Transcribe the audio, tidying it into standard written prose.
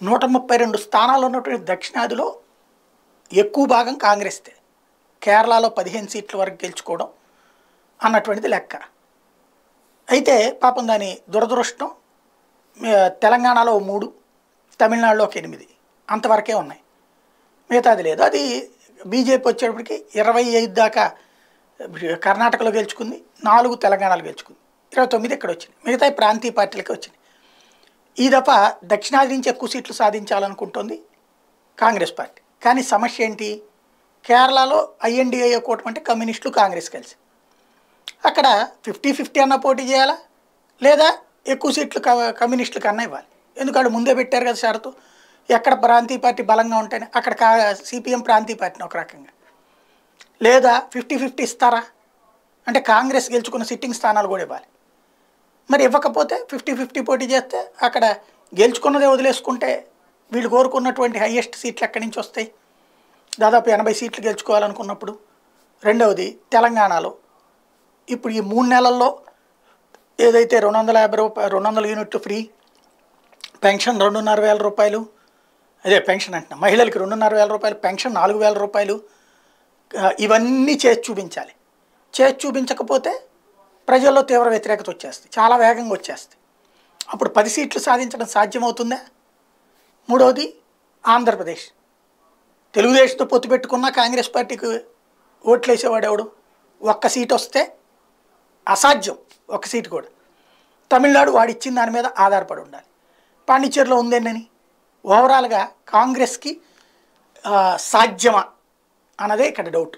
132 స్థానాలు ఉన్నటువంటి దక్షిణాదిలో ఎక్కువ భాగం కాంగ్రెస్దే. కేరళలో 15 సీట్ల వరకు గెలుచుకోవడం అన్నటువంటిది లెక్క. అయితే పాపం దాని దురదృష్టం తెలంగాణలో 3, తమిళనాడులో ఒక 8 అంతవరకే ఉన్నాయి. మిగతాది లేదు. అది బీజేపీ వచ్చేటప్పటికి 25 దాకా కర్ణాటకలో గెలుచుకుంది, 4 తెలంగాణలో గెలుచుకుంది, 29 ఇక్కడ వచ్చింది. మిగతా ప్రాంతీయ పార్టీలకి వచ్చింది. ఈ దఫా దక్షిణాది నుంచి ఎక్కువ సీట్లు సాధించాలనుకుంటుంది కాంగ్రెస్ పార్టీ. కానీ సమస్య ఏంటి? కేరళలో ఐఎన్డీఏ కూటమి అంటే కమ్యూనిస్టులు కాంగ్రెస్ కలిసి అక్కడ 50-50 అన్న పోటీ చేయాలా, లేదా ఎక్కువ సీట్లు కమ్యూనిస్టులు కన్నా ఇవ్వాలి. ఎందుకంటే ముందే పెట్టారు కదా షరతు, ఎక్కడ ప్రాంతీయ పార్టీ బలంగా ఉంటేనే అక్కడ సిపిఎం ప్రాంతీయ పార్టీని ఒక రకంగా, లేదా 50-50 ఇస్తారా అంటే కాంగ్రెస్ గెలుచుకున్న సిట్టింగ్ స్థానాలు కూడా ఇవ్వాలి. మరి ఇవ్వకపోతే 50-50 పోటీ చేస్తే అక్కడ గెలుచుకున్నదే వదిలేసుకుంటే వీళ్ళు కోరుకున్నటువంటి హయ్యెస్ట్ సీట్లు ఎక్కడి నుంచి వస్తాయి? దాదాపు 80 సీట్లు గెలుచుకోవాలనుకున్నప్పుడు. రెండవది తెలంగాణలో ఇప్పుడు ఈ 3 నెలల్లో ఏదైతే 250 రూపాయలు 200 యూనిట్లు ఫ్రీ, పెన్షన్ 2,500 రూపాయలు, అదే పెన్షన్ అంటున్నా, మహిళలకి 2,500 రూపాయలు, పెన్షన్ 4,000 రూపాయలు, ఇవన్నీ చేసి చూపించాలి. చేసి చూపించకపోతే ప్రజల్లో తీవ్ర వ్యతిరేకత వచ్చేస్తుంది, చాలా వేగంగా వచ్చేస్తుంది. అప్పుడు 10 సీట్లు సాధించడం సాధ్యమవుతుందా? మూడవది ఆంధ్రప్రదేశ్. తెలుగుదేశంతో పొత్తు పెట్టుకున్న కాంగ్రెస్ పార్టీకి ఓట్లు వేసేవాడు ఎవడు? 1 సీట్ వస్తే అసాధ్యం, 1 సీటు కూడా. తమిళనాడు వాడు ఇచ్చిన దాని మీద ఆధారపడి ఉండాలి. పాండిచ్చేరిలో ఉందేనని ఓవరాల్గా కాంగ్రెస్కి సాధ్యమా అన్నదే ఇక్కడ డౌట్.